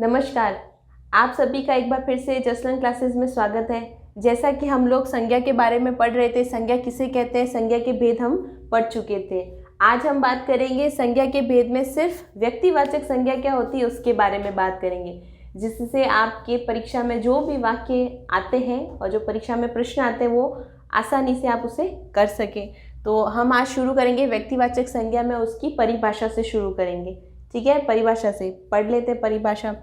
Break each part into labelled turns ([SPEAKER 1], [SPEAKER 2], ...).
[SPEAKER 1] नमस्कार। आप सभी का एक बार फिर से जसलन क्लासेस में स्वागत है। जैसा कि हम लोग संज्ञा के बारे में पढ़ रहे थे, संज्ञा किसे कहते हैं, संज्ञा के भेद हम पढ़ चुके थे। आज हम बात करेंगे संज्ञा के भेद में सिर्फ व्यक्तिवाचक संज्ञा क्या होती है उसके बारे में बात करेंगे, जिससे आपके परीक्षा में जो भी वाक्य आते हैं और जो परीक्षा में प्रश्न आते हैं वो आसानी से आप उसे कर सकें। तो हम आज शुरू करेंगे व्यक्तिवाचक संज्ञा में, उसकी परिभाषा से शुरू करेंगे। ठीक है, परिभाषा से पढ़ लेते हैं। परिभाषा: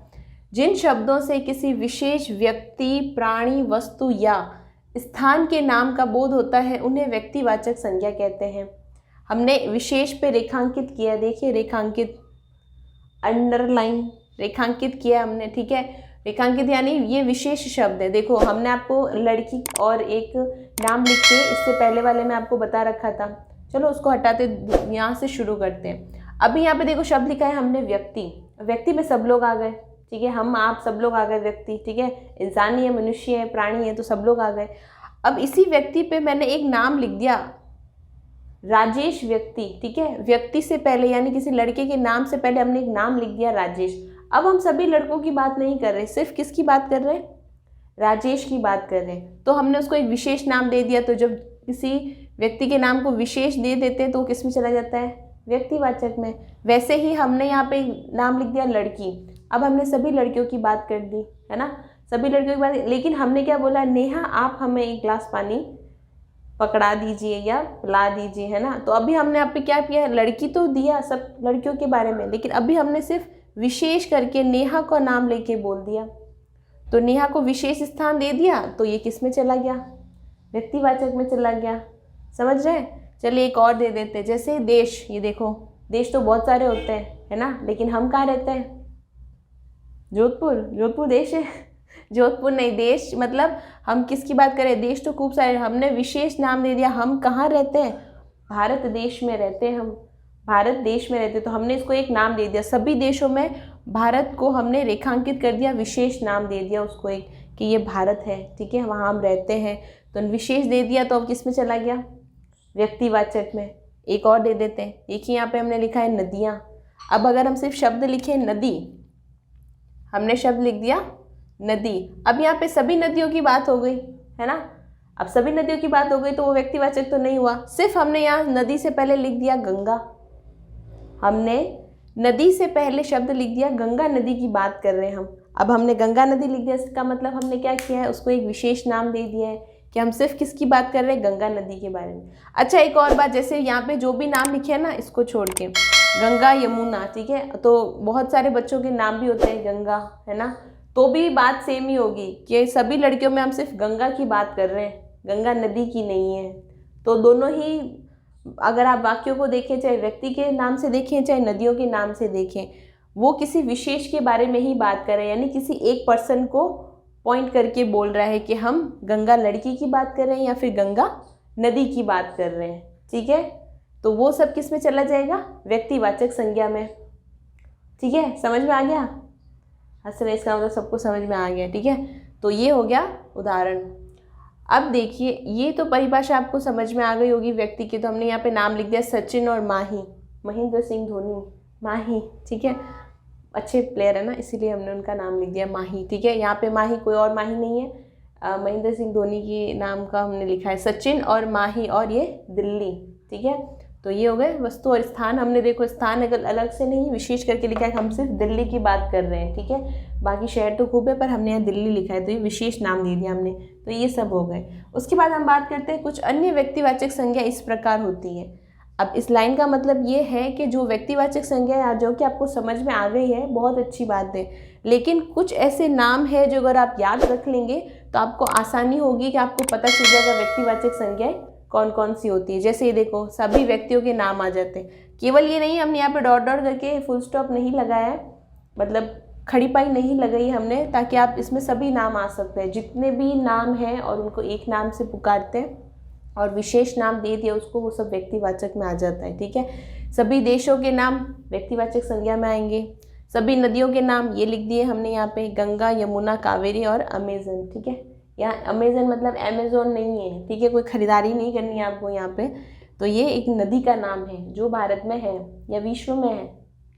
[SPEAKER 1] जिन शब्दों से किसी विशेष व्यक्ति, प्राणी, वस्तु या स्थान के नाम का बोध होता है उन्हें व्यक्तिवाचक संज्ञा कहते हैं। हमने विशेष पे रेखांकित किया, देखिए रेखांकित, अंडरलाइन, रेखांकित किया हमने। ठीक है, रेखांकित यानी ये विशेष शब्द है। देखो हमने आपको लड़की और एक नाम लिख के इससे पहले वाले में आपको बता रखा था। चलो उसको हटाते, यहाँ से शुरू करते हैं। अभी यहाँ पे देखो शब्द लिखा है हमने व्यक्ति। व्यक्ति में सब लोग आ गए। ठीक है, हम आप सब लोग आ गए व्यक्ति। ठीक है, इंसान ही है, मनुष्य है, प्राणी है, तो सब लोग आ गए। अब इसी व्यक्ति पे मैंने एक नाम लिख दिया, राजेश व्यक्ति। ठीक है, व्यक्ति से पहले यानी किसी लड़के के नाम से पहले हमने एक नाम लिख दिया राजेश। अब हम सभी लड़कों की बात नहीं कर रहे, सिर्फ किसकी बात कर रहे हैं, राजेश की बात कर रहे हैं। तो हमने उसको एक विशेष नाम दे दिया। तो जब किसी व्यक्ति के नाम को विशेष दे देते हैं तो किस में चला जाता है, व्यक्तिवाचक में। वैसे ही हमने यहाँ पे नाम लिख दिया लड़की। अब हमने सभी लड़कियों की बात कर दी, है ना, सभी लड़कियों की बात। लेकिन हमने क्या बोला, नेहा आप हमें एक गिलास पानी पकड़ा दीजिए या पिला दीजिए, है ना। तो अभी हमने आप पे क्या किया, लड़की तो दिया सब लड़कियों के बारे में, लेकिन अभी हमने सिर्फ विशेष करके नेहा का नाम लेके बोल दिया। तो नेहा को विशेष स्थान दे दिया, तो ये किस में चला गया, व्यक्तिवाचक में चला गया। समझ रहे हैं। चलिए एक और दे देते हैं, जैसे देश। ये देखो देश तो बहुत सारे होते हैं, है ना, लेकिन हम कहाँ रहते हैं, जोधपुर। जोधपुर देश है? जोधपुर नहीं, देश मतलब हम किसकी बात करें, देश तो खूब सारे। हमने विशेष नाम दे दिया। हम कहाँ रहते हैं, भारत देश में रहते हैं, हम भारत देश में रहते हैं। तो हमने इसको एक नाम दे दिया। सभी देशों में भारत को हमने रेखांकित कर दिया, विशेष नाम दे दिया उसको एक, कि ये भारत है। ठीक है, वहाँ हम रहते हैं, तो विशेष दे दिया। तो अब किस में चला गया, व्यक्तिवाचक में। एक और दे देते हैं, देखिए यहाँ पे हमने लिखा है नदियाँ। अब अगर हम सिर्फ शब्द लिखे नदी, हमने शब्द लिख दिया नदी। अब यहाँ पे सभी नदियों की बात हो गई, है ना। अब सभी नदियों की बात हो गई तो वो व्यक्तिवाचक तो नहीं हुआ। सिर्फ हमने यहाँ नदी से पहले लिख दिया गंगा। हमने नदी से पहले शब्द लिख दिया, गंगा नदी की बात कर रहे हैं हम। अब हमने गंगा नदी लिख दिया, इसका मतलब हमने क्या किया है, उसको एक विशेष नाम दे दिया है कि हम सिर्फ किसकी बात कर रहे हैं, गंगा नदी के बारे में। अच्छा एक और बात, जैसे यहाँ पे जो भी नाम लिखे हैं ना, इसको छोड़ के गंगा, यमुना, ठीक है, तो बहुत सारे बच्चों के नाम भी होते हैं गंगा, है ना, तो भी बात सेम ही होगी कि सभी लड़कियों में हम सिर्फ गंगा की बात कर रहे हैं, गंगा नदी की नहीं है। तो दोनों ही अगर आप वाक्यों को देखें, चाहे व्यक्ति के नाम से देखें चाहे नदियों के नाम से देखें, वो किसी विशेष के बारे में ही बात कर रहे हैं, यानी किसी एक पर्सन को पॉइंट करके बोल रहा है कि हम गंगा लड़की की बात कर रहे हैं या फिर गंगा नदी की बात कर रहे हैं। ठीक है, तो वो सब किस में चला जाएगा, व्यक्तिवाचक संज्ञा में। ठीक है, समझ में आ गया, हंस रहे, इसका मतलब सबको समझ में आ गया। ठीक है, तो ये हो गया उदाहरण। अब देखिए, ये तो परिभाषा आपको समझ में आ गई होगी व्यक्ति की। तो हमने यहाँ पे नाम लिख दिया सचिन और माही, महेंद्र सिंह धोनी, माही। ठीक है, अच्छे प्लेयर है ना, इसीलिए हमने उनका नाम लिख दिया माही। ठीक है, यहाँ पे माही, कोई और माही नहीं है, महेंद्र सिंह धोनी के नाम का हमने लिखा है सचिन और माही, और ये दिल्ली। ठीक है, तो ये हो गए वस्तु और स्थान। हमने देखो स्थान अगर अलग से नहीं विशेष करके लिखा है, हम सिर्फ दिल्ली की बात कर रहे हैं। ठीक है, बाकी शहर तो खूब है पर हमने यहाँ दिल्ली लिखा है, तो ये विशेष नाम दे दिया हमने। तो ये सब हो गए। उसके बाद हम बात करते हैं कुछ अन्य व्यक्तिवाचक संज्ञा इस प्रकार होती है। अब इस लाइन का मतलब ये है कि जो व्यक्तिवाचक संज्ञा जो कि आपको समझ में आ गई है, बहुत अच्छी बात है, लेकिन कुछ ऐसे नाम है जो अगर आप याद रख लेंगे तो आपको आसानी होगी कि आपको पता चल जाएगा व्यक्तिवाचक संज्ञाएं कौन कौन सी होती है। जैसे ये देखो, सभी व्यक्तियों के नाम आ जाते हैं। केवल ये नहीं, हमने यहाँ पे डॉट डॉट करके फुल स्टॉप नहीं लगाया है, मतलब खड़ी पाई नहीं लगाई हमने, ताकि आप इसमें सभी नाम आ सकते हैं, जितने भी नाम हैं और उनको एक नाम से पुकारते हैं और विशेष नाम दे दिया उसको, वो सब व्यक्तिवाचक में आ जाता है। ठीक है, सभी देशों के नाम व्यक्तिवाचक संज्ञा में आएंगे। सभी नदियों के नाम ये लिख दिए हमने यहाँ पे, गंगा, यमुना, कावेरी और अमेजन। ठीक है, यहाँ अमेजन मतलब अमेजोन नहीं है। ठीक है, कोई खरीदारी नहीं करनी है आपको यहाँ पे। तो ये एक नदी का नाम है जो भारत में है या विश्व में है,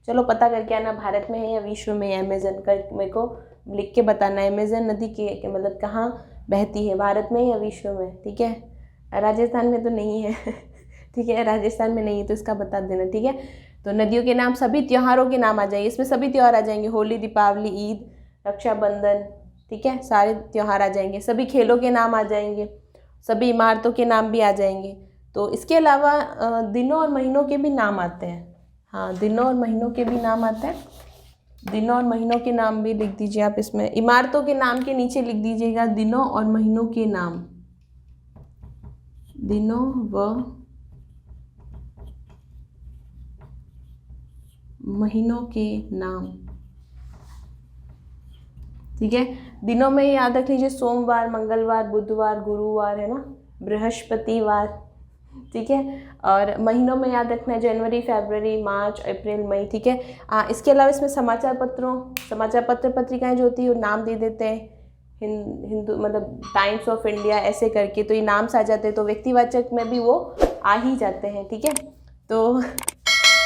[SPEAKER 1] चलो पता करके आना, भारत में है या विश्व में है अमेजन का, मेरे को लिख के बताना है। अमेजन नदी के मतलब कहाँ बहती है, भारत में या विश्व में, ठीक है। राजस्थान में तो नहीं है ठीक है, राजस्थान में नहीं है तो इसका बता देना, ठीक है। तो नदियों के नाम, सभी त्योहारों के नाम आ जाएंगे इसमें, सभी त्यौहार आ जाएंगे, होली, दीपावली, ईद, रक्षाबंधन, ठीक है, सारे त्यौहार आ जाएंगे। सभी खेलों के नाम आ जाएंगे, सभी इमारतों के नाम भी आ जाएंगे। तो इसके अलावा दिनों और महीनों के भी नाम आते हैं। हाँ, दिनों और महीनों के भी नाम आते हैं, दिनों और महीनों के नाम भी लिख दीजिए आप इसमें। इमारतों के नाम के नीचे लिख दीजिएगा दिनों और महीनों के नाम, दिनों व महीनों के नाम, ठीक है। दिनों में याद रख लीजिए सोमवार, मंगलवार, बुधवार, गुरुवार, है ना, बृहस्पतिवार, ठीक है। और महीनों में याद रखना है जनवरी, फरवरी, मार्च, अप्रैल, मई, ठीक है। इसके अलावा इसमें समाचार पत्र पत्रिकाएं जो होती है वो नाम दे देते हैं, हिंदू मतलब टाइम्स ऑफ इंडिया ऐसे करके, तो ये नाम से आ जाते हैं, तो व्यक्तिवाचक में भी वो आ ही जाते हैं, ठीक है। तो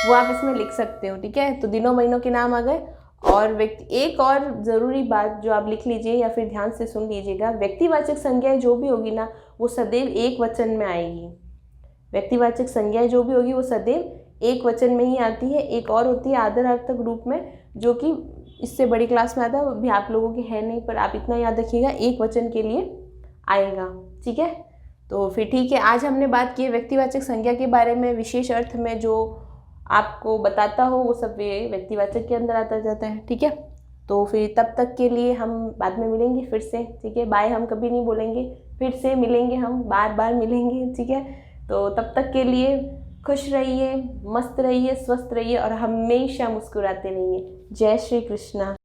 [SPEAKER 1] वो आप इसमें लिख सकते हो, ठीक है। तो दिनों महीनों के नाम आ गए। और एक और ज़रूरी बात जो आप लिख लीजिए या फिर ध्यान से सुन लीजिएगा, व्यक्तिवाचक संज्ञाएं जो भी होगी ना वो सदैव एक वचन में आएगी। व्यक्तिवाचक संज्ञाएं जो भी होगी वो सदैव एक वचन में ही आती है। एक और होती है आदरार्थक रूप में, जो कि इससे बड़ी क्लास में आता है, वो भी आप लोगों की है नहीं, पर आप इतना याद रखिएगा एक वचन के लिए आएगा, ठीक है। तो फिर ठीक है, आज हमने बात की व्यक्तिवाचक संज्ञा के बारे में, विशेष अर्थ में जो आपको बताता हो वो सब व्यक्तिवाचक के अंदर आता जाता है, ठीक है। तो फिर तब तक के लिए हम बाद में मिलेंगे फिर से, ठीक है। बाय हम कभी नहीं बोलेंगे, फिर से मिलेंगे, हम बार बार मिलेंगे, ठीक है। तो तब तक के लिए खुश रहिए, मस्त रहिए, स्वस्थ रहिए और हमेशा मुस्कुराते रहिए। जय श्री कृष्णा।